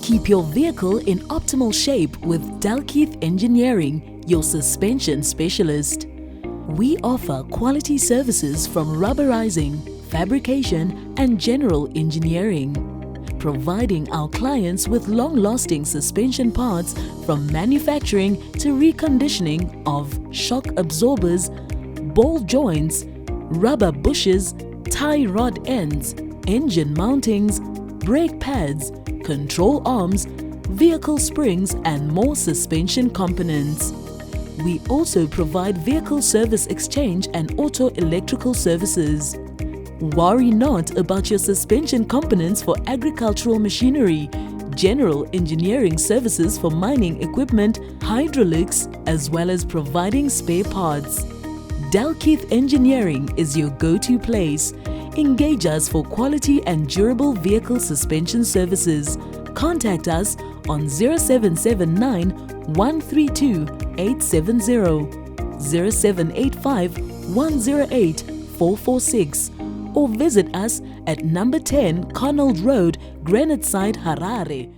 Keep your vehicle in optimal shape with Dalkeith Engineering, your suspension specialist. We offer quality services from rubberizing, fabrication and general engineering, providing our clients with long-lasting suspension parts from manufacturing to reconditioning of shock absorbers, ball joints, rubber bushes, tie rod ends, engine mountings, brake pads, control arms, vehicle springs and more suspension components. We also provide vehicle service exchange and auto electrical services. Worry not about your suspension components for agricultural machinery, general engineering services for mining equipment, hydraulics, as well as providing spare parts. Dalkeith Engineering is your go-to place. Engage us for quality and durable vehicle suspension services. Contact us on 0779 132 870, 0785 108 446 or visit us at number 10 Conald Road, Graniteside, Harare.